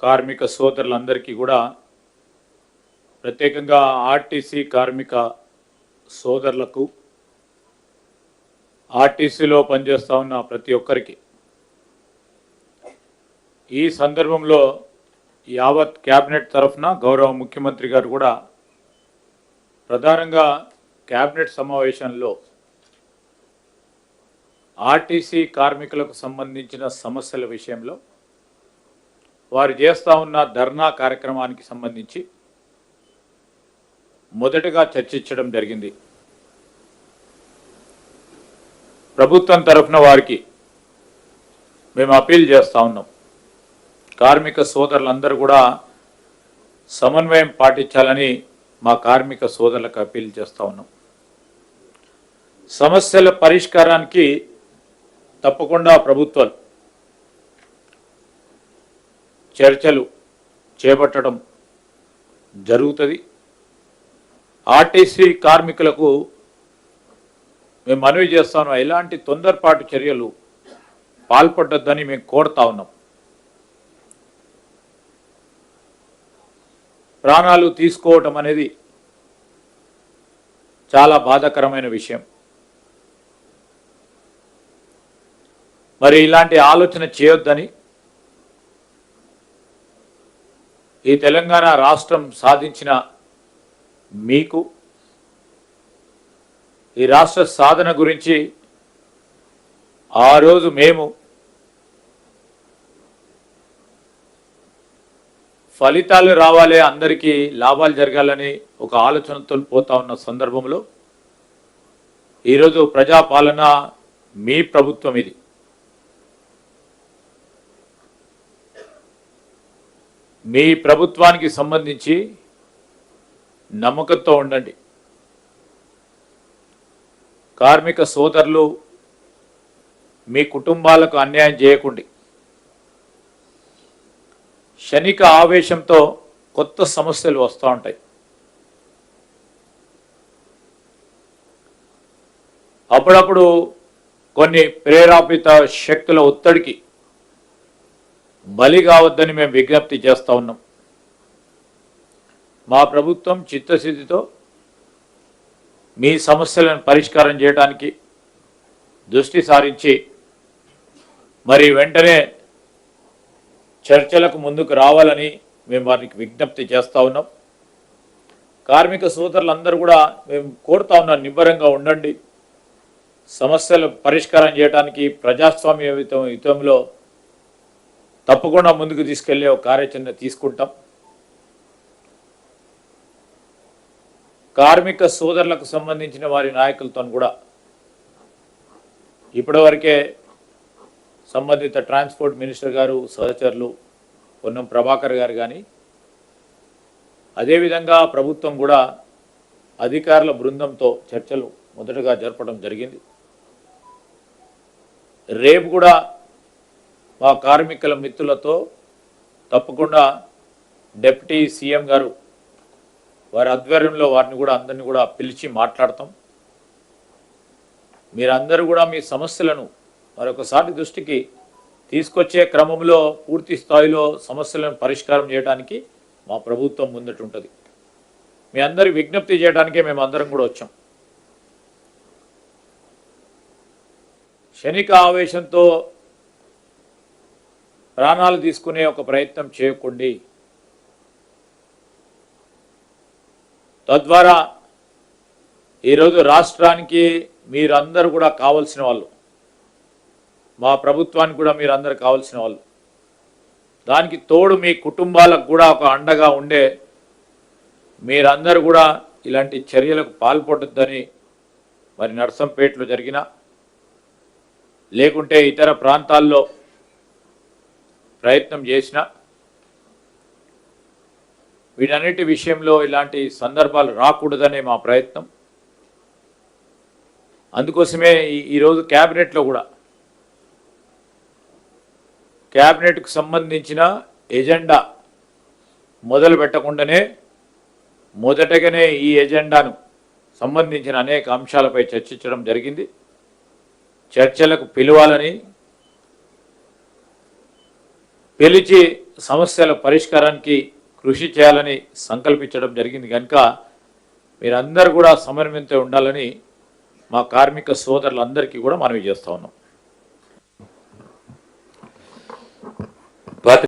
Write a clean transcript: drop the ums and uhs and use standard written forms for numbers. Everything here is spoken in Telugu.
కార్మిక సోదరులందరికీ కూడా ప్రత్యేకంగా ఆర్టీసీ కార్మిక సోదరులకు ఆర్టీసీలో పనిచేస్తూ ఉన్న ప్రతి ఒక్కరికి ఈ సందర్భంలో యావత్ క్యాబినెట్ తరఫున గౌరవ ముఖ్యమంత్రి గారు కూడా ప్రధానంగా క్యాబినెట్ సమావేశంలో ఆర్టీసీ కార్మికులకు సంబంధించిన సమస్యల విషయంలో వారు చేస్తూ ఉన్న ధర్నా కార్యక్రమానికి సంబంధించి మొదటగా చర్చించడం జరిగింది. ప్రభుత్వం తరఫున వారికి మేము అపీల్ చేస్తూ ఉన్నాం, కార్మిక సోదరులందరూ కూడా సమన్వయం పాటించాలని మా కార్మిక సోదరులకు అపీల్ చేస్తూ ఉన్నాం. సమస్యల పరిష్కారానికి తప్పకుండా ప్రభుత్వాలు చర్చలు చేపట్టడం జరుగుతుంది. ఆర్టీసీ కార్మికులకు మేము మనవి చేస్తాను, ఎలాంటి తొందరపాటు చర్యలు పాల్పడొద్దని మేము కోరుతా ఉన్నాం. ప్రాణాలు తీసుకోవటం అనేది చాలా బాధాకరమైన విషయం. మరి ఇలాంటి ఆలోచన చేయొద్దని ఈ తెలంగాణ రాష్ట్రం సాధించిన మీకు ఈ రాష్ట్ర సాధన గురించి ఆ రోజు మేము ఫలితాలు రావాలి, అందరికీ లాభాలు జరగాలని ఒక ఆలోచనతో పోతా ఉన్న సందర్భంలో ఈరోజు ప్రజాపాలన మీ ప్రభుత్వం ఇది. మీ ప్రభుత్వానికి సంబంధించి నమ్మకంతో ఉండండి. కార్మిక సోదరులు మీ కుటుంబాలకు అన్యాయం చేయకండి. క్షణిక ఆవేశంతో కొత్త సమస్యలు వస్తూ ఉంటాయి. అప్పుడప్పుడు కొన్ని ప్రేరేపిత శక్తుల ఒత్తిడికి బలి కావద్దని మేము విజ్ఞప్తి చేస్తూ ఉన్నాం. మా ప్రభుత్వం చిత్తశుద్ధితో మీ సమస్యలను పరిష్కారం చేయడానికి దృష్టి సారించి మరి వెంటనే చర్చలకు ముందుకు రావాలని మేము వారికి విజ్ఞప్తి చేస్తూ ఉన్నాం. కార్మిక సోదరులందరూ కూడా మేము కోరుతా ఉన్నాం, నిబ్బరంగా ఉండండి. సమస్యలు పరిష్కారం చేయడానికి ప్రజాస్వామ్య యుతంలో తప్పకుండా ముందుకు తీసుకెళ్లే ఒక కార్యాచరణ తీసుకుంటాం. కార్మిక సోదరులకు సంబంధించిన వారి నాయకులతో కూడా ఇప్పటివరకే సంబంధిత ట్రాన్స్పోర్ట్ మినిస్టర్ గారు సహచరులు పొన్నం ప్రభాకర్ గారు కానీ, అదేవిధంగా ప్రభుత్వం కూడా అధికారుల బృందంతో చర్చలు మొదటగా జరపడం జరిగింది. రేపు కూడా మా కార్మికుల మిత్రులతో తప్పకుండా డిప్యూటీ సీఎం గారు వారి ఆధ్వర్యంలో వారిని కూడా అందరినీ కూడా పిలిచి మాట్లాడతాం. మీరందరూ కూడా మీ సమస్యలను మరొకసారి దృష్టికి తీసుకొచ్చే క్రమంలో పూర్తి స్థాయిలో సమస్యలను పరిష్కారం చేయడానికి మా ప్రభుత్వం ముందట ఉంటుంది. మీ అందరి విజ్ఞప్తి చేయడానికే మేము అందరం కూడా వచ్చాం. క్షణిక ఆవేశంతో ప్రాణాలు తీసుకునే ఒక ప్రయత్నం చేయకండి. తద్వారా ఈరోజు రాష్ట్రానికి మీరందరూ కూడా కావాల్సిన వాళ్ళు, మా ప్రభుత్వానికి కూడా మీరందరూ కావాల్సిన వాళ్ళు. దానికి తోడు మీ కుటుంబాలకు కూడా ఒక అండగా ఉండే మీరందరూ కూడా ఇలాంటి చర్యలకు పాల్పడొద్దని మరి నర్సంపేటలో జరిగిన లేకుంటే ఇతర ప్రాంతాల్లో ప్రయత్నం చేసిన వీటన్నిటి విషయంలో ఇలాంటి సందర్భాలు రాకూడదనే మా ప్రయత్నం. అందుకోసమే ఈరోజు క్యాబినెట్లో కూడా క్యాబినెట్కు సంబంధించిన ఎజెండా మొదలు పెట్టకుండానే మొదటగానే ఈ ఎజెండాను సంబంధించిన అనేక అంశాలపై చర్చించడం జరిగింది. చర్చలకు పిలవాలని పిలిచి సమస్యల పరిష్కారానికి కృషి చేయాలని సంకల్పించడం జరిగింది కనుక మీరందరూ కూడా సమన్వయంతో ఉండాలని మా కార్మిక సోదరులందరికీ కూడా మనవి చేస్తూ ఉన్నాం.